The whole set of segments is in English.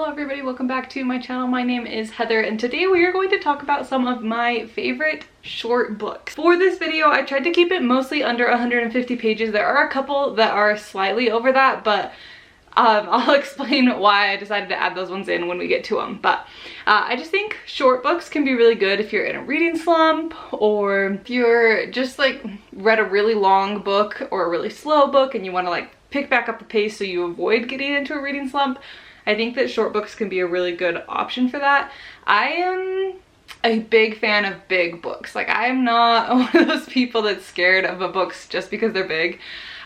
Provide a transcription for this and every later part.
Hello everybody, welcome back to my channel. My name is Heather and today we are going to talk about some of my favorite short books. For this video, I tried to keep it mostly under 150 pages. There are a couple that are slightly over that, but I'll explain why I decided to add those ones in when we get to them. But I just think short books can be really good if you're in a reading slump, or if you're just like read a really long book or a really slow book and you want to like pick back up the pace so you avoid getting into a reading slump. I think that short books can be a really good option for that. I am a big fan of big books. Like, I am not one of those people that's scared of a books just because they're big.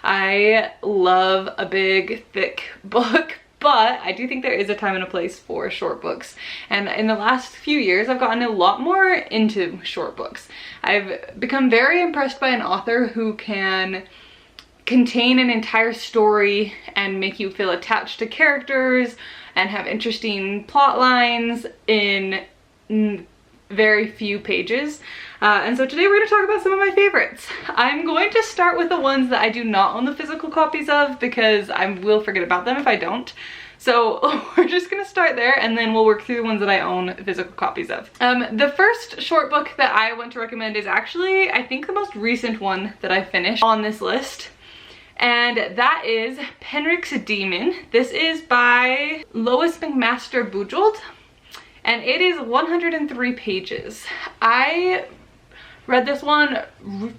I love a big, thick book, but I do think there is a time and a place for short books. And in the last few years, I've gotten a lot more into short books. I've become very impressed by an author who can contain an entire story and make you feel attached to characters and have interesting plot lines in very few pages. And so today we're going to talk about some of my favorites. I'm going to start with the ones that I do not own the physical copies of because I will forget about them if I don't. So we're just going to start there and then we'll work through the ones that I own physical copies of. The first short book that I want to recommend is actually, I think, the most recent one that I finished on this list. And that is Penrick's Demon. This is by Lois McMaster Bujold, and it is 103 pages. I read this one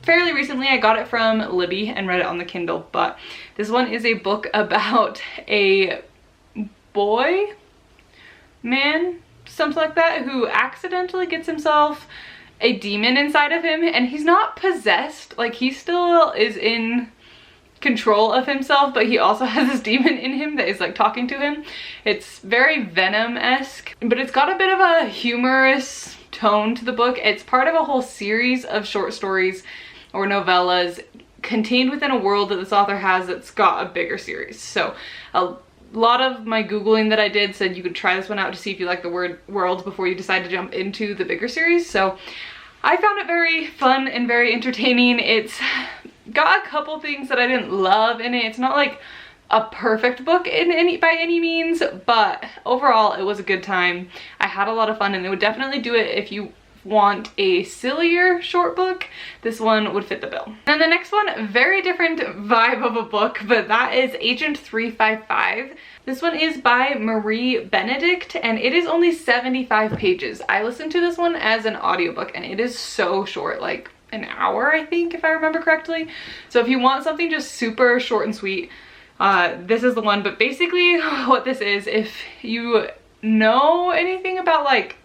fairly recently. I got it from Libby and read it on the Kindle, but this one is a book about a man, something like that, who accidentally gets himself a demon inside of him, and he's not possessed. Like, he still is in control of himself, but he also has this demon in him that is like talking to him. It's very Venom-esque, but it's got a bit of a humorous tone to the book. It's part of a whole series of short stories or novellas contained within a world that this author has that's got a bigger series. So a lot of my Googling that I did said you could try this one out to see if you like the word world before you decide to jump into the bigger series. So I found it very fun and very entertaining. It's got a couple things that I didn't love in it. It's not like a perfect book by any means, but overall it was a good time. I had a lot of fun, and it would definitely do it if you want a sillier short book. This one would fit the bill. And the next one, very different vibe of a book, but that is Agent 355. This one is by Marie Benedict, and it is only 75 pages. I listened to this one as an audiobook, and it is so short, like an hour, I think, if I remember correctly. So if you want something just super short and sweet, this is the one. But basically what this is, if you know anything about like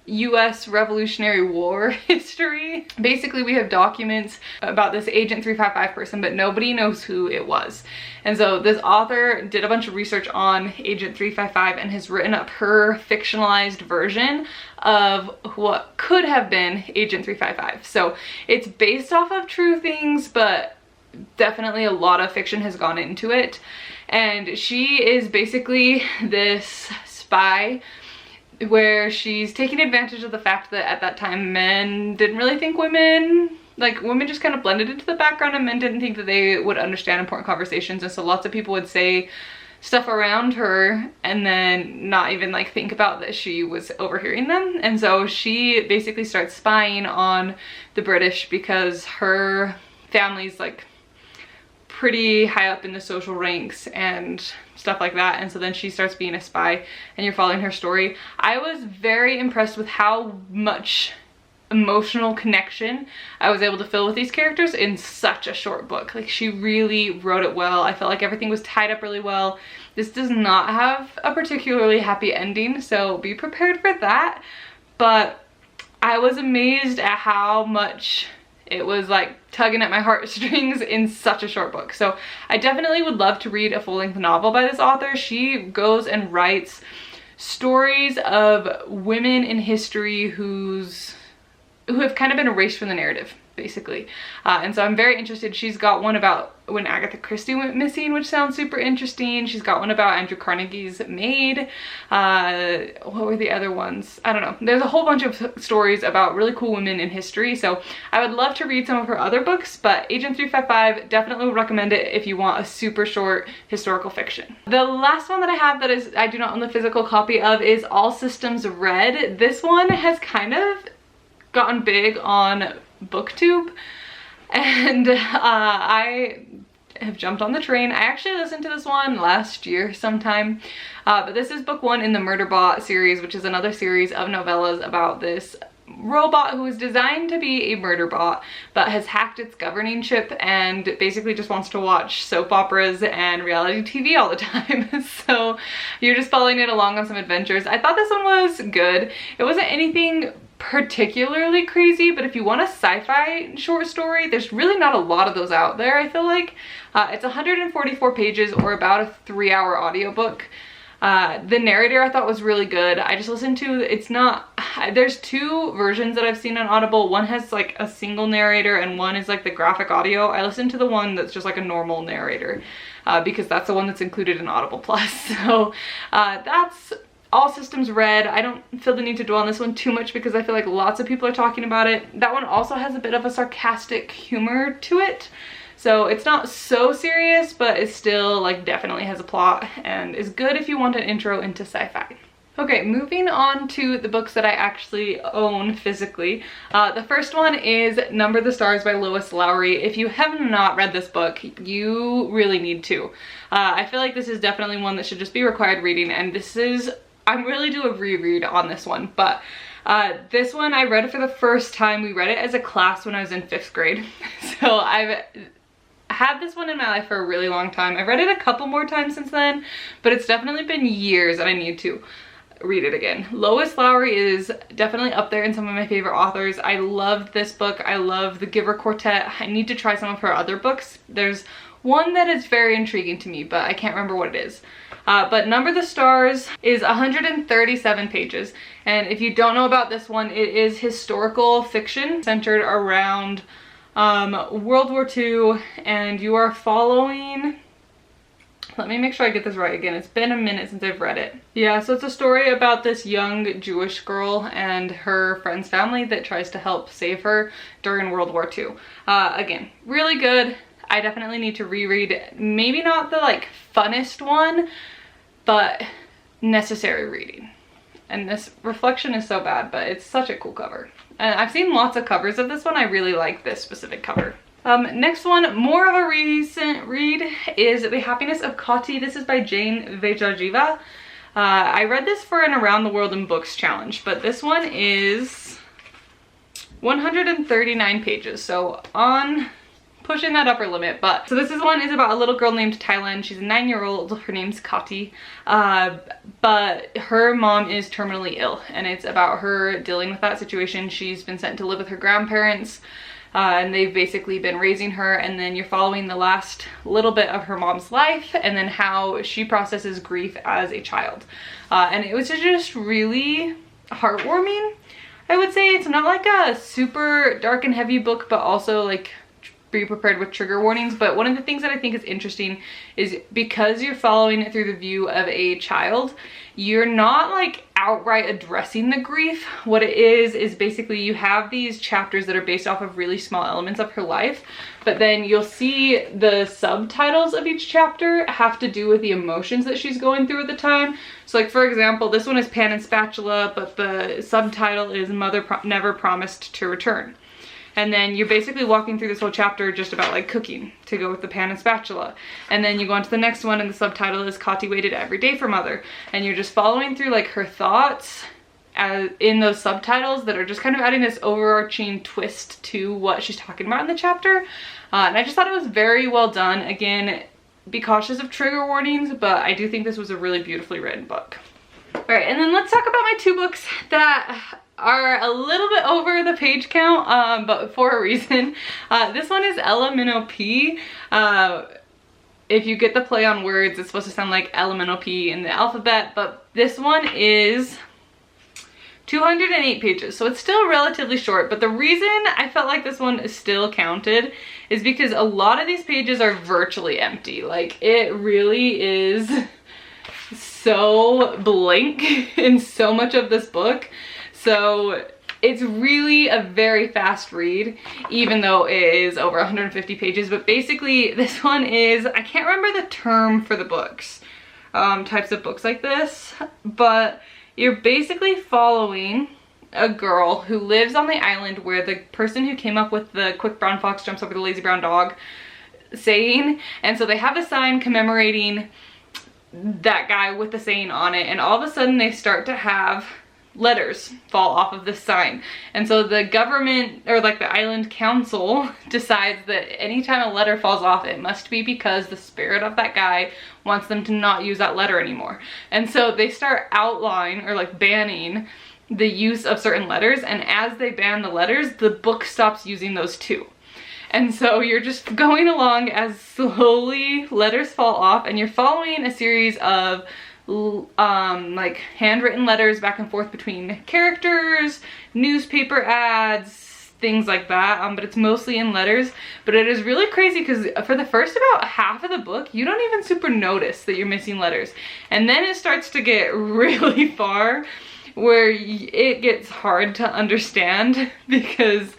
US Revolutionary War history, basically we have documents about this Agent 355 person, but nobody knows who it was. And so this author did a bunch of research on Agent 355 and has written up her fictionalized version of what could have been Agent 355. So it's based off of true things, but definitely a lot of fiction has gone into it. And she is basically this spy where she's taking advantage of the fact that at that time men didn't really think women just kind of blended into the background, and men didn't think that they would understand important conversations. And so lots of people would say stuff around her and then not even like think about that she was overhearing them. And so she basically starts spying on the British because her family's like pretty high up in the social ranks and stuff like that. And so then she starts being a spy and you're following her story. I was very impressed with how much emotional connection I was able to fill with these characters in such a short book. Like, she really wrote it well. I felt like everything was tied up really well. This does not have a particularly happy ending, so be prepared for that. But I was amazed at how much it was like tugging at my heartstrings in such a short book. So I definitely would love to read a full-length novel by this author. She goes and writes stories of women in history who have kind of been erased from the narrative. basically. And so I'm very interested. She's got one about when Agatha Christie went missing, which sounds super interesting. She's got one about Andrew Carnegie's maid. What were the other ones? I don't know. There's a whole bunch of stories about really cool women in history. So I would love to read some of her other books, but Agent 355, definitely would recommend it if you want a super short historical fiction. The last one that I have that is I do not own the physical copy of is All Systems Red. This one has kind of gotten big on BookTube, and I have jumped on the train. I actually listened to this one last year sometime, but this is book 1 in the Murderbot series, which is another series of novellas about this robot who is designed to be a murder bot but has hacked its governing chip and basically just wants to watch soap operas and reality TV all the time. So you're just following it along on some adventures. I thought this one was good. It wasn't anything particularly crazy, but if you want a sci-fi short story, there's really not a lot of those out there, I feel like. It's 144 pages or about a 3-hour audiobook. The narrator I thought was really good. I just listened to, there's 2 versions that I've seen on Audible. One has like a single narrator and one is like the graphic audio. I listened to the one that's just like a normal narrator because that's the one that's included in Audible Plus. So that's All Systems Red. I don't feel the need to dwell on this one too much because I feel like lots of people are talking about it. That one also has a bit of a sarcastic humor to it. So it's not so serious, but it still like definitely has a plot and is good if you want an intro into sci-fi. Okay, moving on to the books that I actually own physically. The first one is Number the Stars by Lois Lowry. If you have not read this book, you really need to. I feel like this is definitely one that should just be required reading, and I'm really due a reread on this one, but this one I read it for the first time. We read it as a class when I was in 5th grade. So I've had this one in my life for a really long time. I've read it a couple more times since then, but it's definitely been years and I need to read it again. Lois Lowry is definitely up there in some of my favorite authors. I loved this book. I love the Giver Quartet. I need to try some of her other books. There's one that is very intriguing to me, but I can't remember what it is. But Number the Stars is 137 pages. And if you don't know about this one, it is historical fiction centered around World War II, and you are following, let me make sure I get this right again. It's been a minute since I've read it. Yeah, so it's a story about this young Jewish girl and her friend's family that tries to help save her during World War II. Again, really good. I definitely need to reread. Maybe not the like funnest one, but necessary reading. And this reflection is so bad, but it's such a cool cover. And I've seen lots of covers of this one. I really like this specific cover. Next one, more of a recent read, is The Happiness of Kati. This is by Jane Vejajiva. I read this for an Around the World in Books challenge, but this one is 139 pages. So on pushing that upper limit, but so this one is about a little girl named Thailand. She's a 9-year-old. Her name's Kati, but her mom is terminally ill, and it's about her dealing with that situation. She's been sent to live with her grandparents, and they've basically been raising her, and then you're following the last little bit of her mom's life and then how she processes grief as a child. And it was just really heartwarming. I would say it's not like a super dark and heavy book, but also like be prepared with trigger warnings. But one of the things that I think is interesting is because you're following it through the view of a child, you're not like outright addressing the grief. What it is basically you have these chapters that are based off of really small elements of her life, but then you'll see the subtitles of each chapter have to do with the emotions that she's going through at the time. So like for example, this one is Pan and Spatula, but the subtitle is Mother Never Promised to Return. And then you're basically walking through this whole chapter just about like cooking to go with the pan and spatula. And then you go on to the next one and the subtitle is Kati Waited Every Day for Mother. And you're just following through like her thoughts in those subtitles that are just kind of adding this overarching twist to what she's talking about in the chapter. And I just thought it was very well done. Again, be cautious of trigger warnings, but I do think this was a really beautifully written book. All right, and then let's talk about my 2 books that are a little bit over the page count, but for a reason. This one is Elemental P. If you get the play on words, it's supposed to sound like elemental P in the alphabet, but this one is 208 pages, so it's still relatively short, but the reason I felt like this one is still counted is because a lot of these pages are virtually empty. Like, it really is so blank in so much of this book. So it's really a very fast read, even though it is over 150 pages. But basically, this one is, I can't remember the term for the books, types of books like this, but you're basically following a girl who lives on the island where the person who came up with the quick brown fox jumps over the lazy brown dog saying, and so they have a sign commemorating that guy with the saying on it, and all of a sudden they start to have letters fall off of this sign. And so the government, or like the island council, decides that anytime a letter falls off, it must be because the spirit of that guy wants them to not use that letter anymore. And so they start outlawing, or like banning, the use of certain letters, and as they ban the letters, the book stops using those too. And so you're just going along as slowly letters fall off, and you're following a series of like handwritten letters back and forth between characters, newspaper ads, things like that, but it's mostly in letters. But it is really crazy because for the first about half of the book, you don't even super notice that you're missing letters, and then it starts to get really far where it gets hard to understand because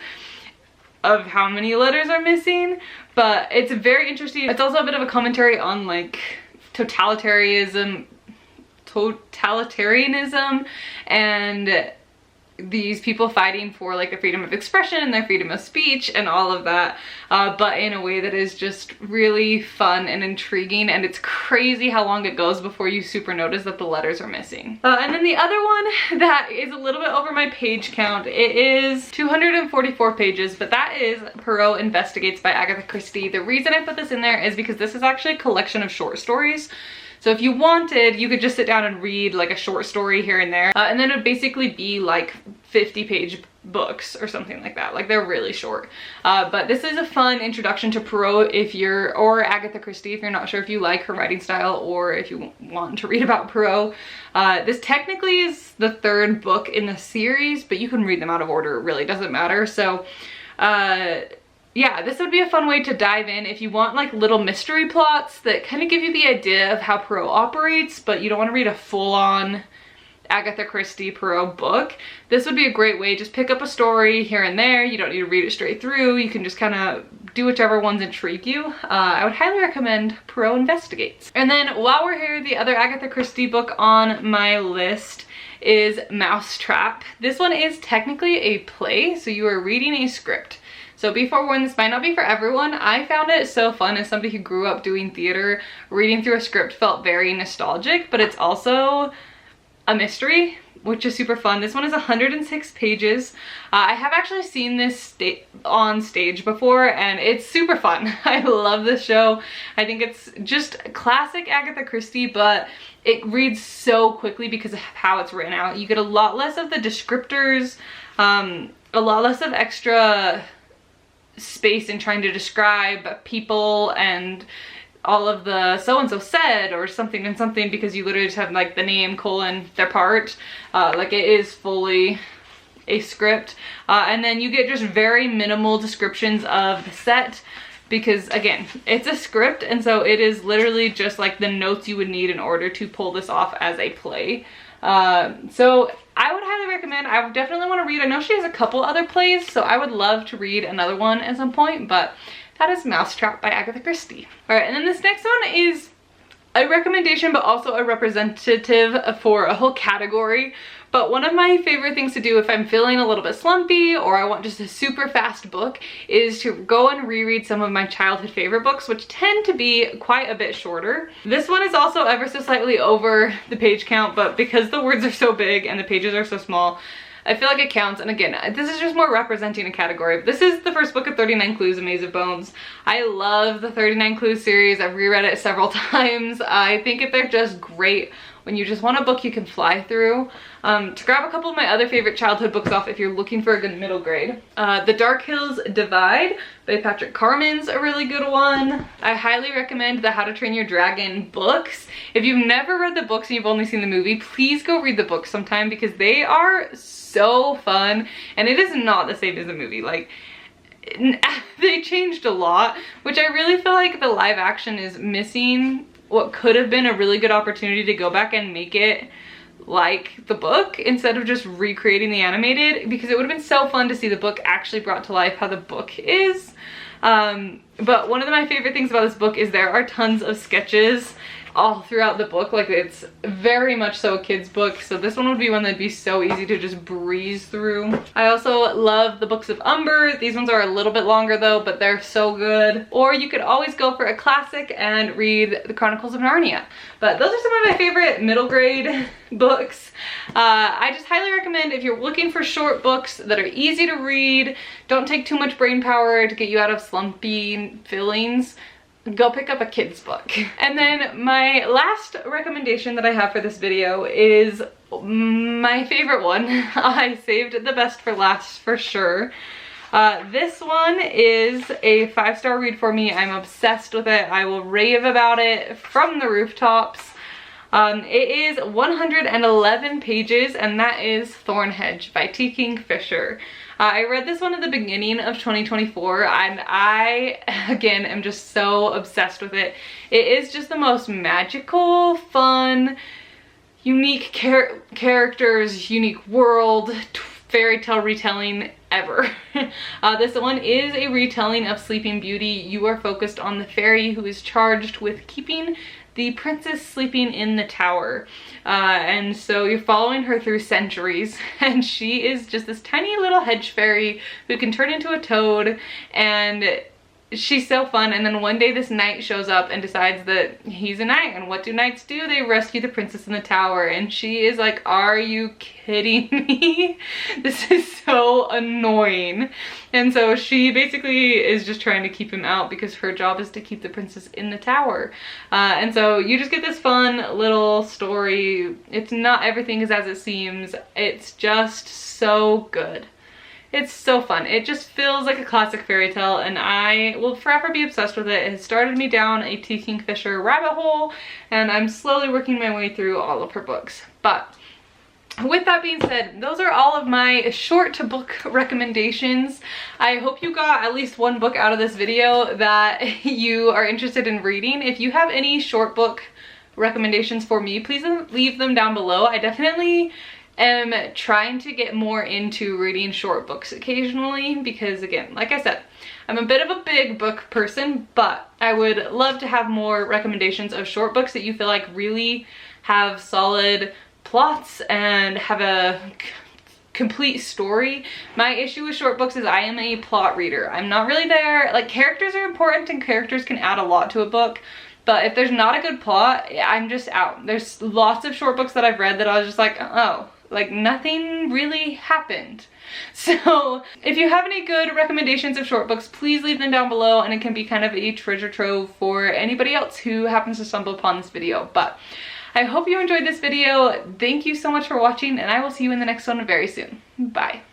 of how many letters are missing. But it's very interesting. It's also a bit of a commentary on like totalitarianism and these people fighting for like the freedom of expression and their freedom of speech and all of that, but in a way that is just really fun and intriguing. And it's crazy how long it goes before you super notice that the letters are missing. And then the other one that is a little bit over my page count, it is 244 pages, but that is Poirot Investigates by Agatha Christie. The reason I put this in there is because this is actually a collection of short stories. So if you wanted, you could just sit down and read like a short story here and there, and then it would basically be like 50-page books or something like that. Like, they're really short. But this is a fun introduction to Poirot if you're, or Agatha Christie if you're not sure if you like her writing style or if you want to read about Poirot. This technically is the third book in the series, but you can read them out of order. It really doesn't matter. So yeah, this would be a fun way to dive in if you want like little mystery plots that kind of give you the idea of how Poirot operates, but you don't want to read a full-on Agatha Christie Poirot book. This would be a great way. Just pick up a story here and there. You don't need to read it straight through. You can just kind of do whichever ones intrigue you. I would highly recommend Poirot Investigates. And then while we're here, the other Agatha Christie book on my list is Mousetrap. This one is technically a play, so you are reading a script. So be forewarned, this might not be for everyone. I found it so fun as somebody who grew up doing theater. Reading through a script felt very nostalgic, but it's also a mystery, which is super fun. This one is 106 pages. I have actually seen this on stage before, and it's super fun. I love this show. I think it's just classic Agatha Christie, but it reads so quickly because of how it's written out. You get a lot less of the descriptors, a lot less of extra space in trying to describe people and all of the so-and-so said or something and something, because you literally just have like the name colon their part. Like, it is fully a script, and then you get just very minimal descriptions of the set, because again, it's a script, and so it is literally just like the notes you would need in order to pull this off as a play. So I would highly recommend. I would definitely want to read. I know she has a couple other plays, so I would love to read another one at some point, but that is Mousetrap by Agatha Christie. All right, and then this next one is a recommendation, but also a representative for a whole category. But one of my favorite things to do if I'm feeling a little bit slumpy or I want just a super fast book is to go and reread some of my childhood favorite books, which tend to be quite a bit shorter. This one is also ever so slightly over the page count, but because the words are so big and the pages are so small, I feel like it counts. And again, this is just more representing a category. This is the first book of 39 Clues, A Maze of Bones. I love the 39 Clues series. I've reread it several times. I think they're just great when you just want a book you can fly through. To grab a couple of my other favorite childhood books off if you're looking for a good middle grade. The Dark Hills Divide by Patrick Carman's a really good one. I highly recommend the How to Train Your Dragon books. If you've never read the books and you've only seen the movie, please go read the books sometime because they are so fun, and it is not the same as the movie. Like, they changed a lot, which I really feel like the live action is missing what could have been a really good opportunity to go back and make it like the book instead of just recreating the animated, because it would have been so fun to see the book actually brought to life how the book is. But one of my favorite things about this book is there are tons of sketches all throughout the book. Like, it's very much so a kid's book, so this one would be one that'd be so easy to just breeze through. I also love the books of Umber. These ones are a little bit longer though, but they're so good. Or you could always go for a classic and read the Chronicles of Narnia. But those are some of my favorite middle grade books. I just highly recommend, if you're looking for short books that are easy to read, don't take too much brain power to get you out of slumpy feelings, go pick up a kid's book. And then my last recommendation that I have for this video is my favorite one. I saved the best for last for sure. This one is a 5-star read for me. I'm obsessed with it. I will rave about it from the rooftops. It is 111 pages, and that is Thornhedge by T. Kingfisher. I read this one at the beginning of 2024, and I, again, am just so obsessed with it. It is just the most magical, fun, unique characters, unique world, fairy tale retelling ever. This one is a retelling of Sleeping Beauty. You are focused on the fairy who is charged with keeping the princess sleeping in the tower. And so you're following her through centuries, and she is just this tiny little hedge fairy who can turn into a toad, and she's so fun. And then one day this knight shows up and decides that he's a knight, and what do knights do? They rescue the princess in the tower, and she is like, are you kidding me? This is so annoying. And so she basically is just trying to keep him out because her job is to keep the princess in the tower. And so you just get this fun little story. It's not everything is as it seems. It's just so good. It's so fun. It just feels like a classic fairy tale, and I will forever be obsessed with it. It has started me down a T. Kingfisher rabbit hole, and I'm slowly working my way through all of her books. But with that being said, those are all of my short book recommendations. I hope you got at least one book out of this video that you are interested in reading. If you have any short book recommendations for me, please leave them down below. I definitely am trying to get more into reading short books occasionally because, again, like I said, I'm a bit of a big book person, but I would love to have more recommendations of short books that you feel like really have solid plots and have a complete story. My issue with short books is I am a plot reader. I'm not really there. Like, characters are important and characters can add a lot to a book, but if there's not a good plot, I'm just out. There's lots of short books that I've read that I was just like, oh, like nothing really happened. So if you have any good recommendations of short books, please leave them down below, and it can be kind of a treasure trove for anybody else who happens to stumble upon this video. But I hope you enjoyed this video. Thank you so much for watching, and I will see you in the next one very soon. Bye.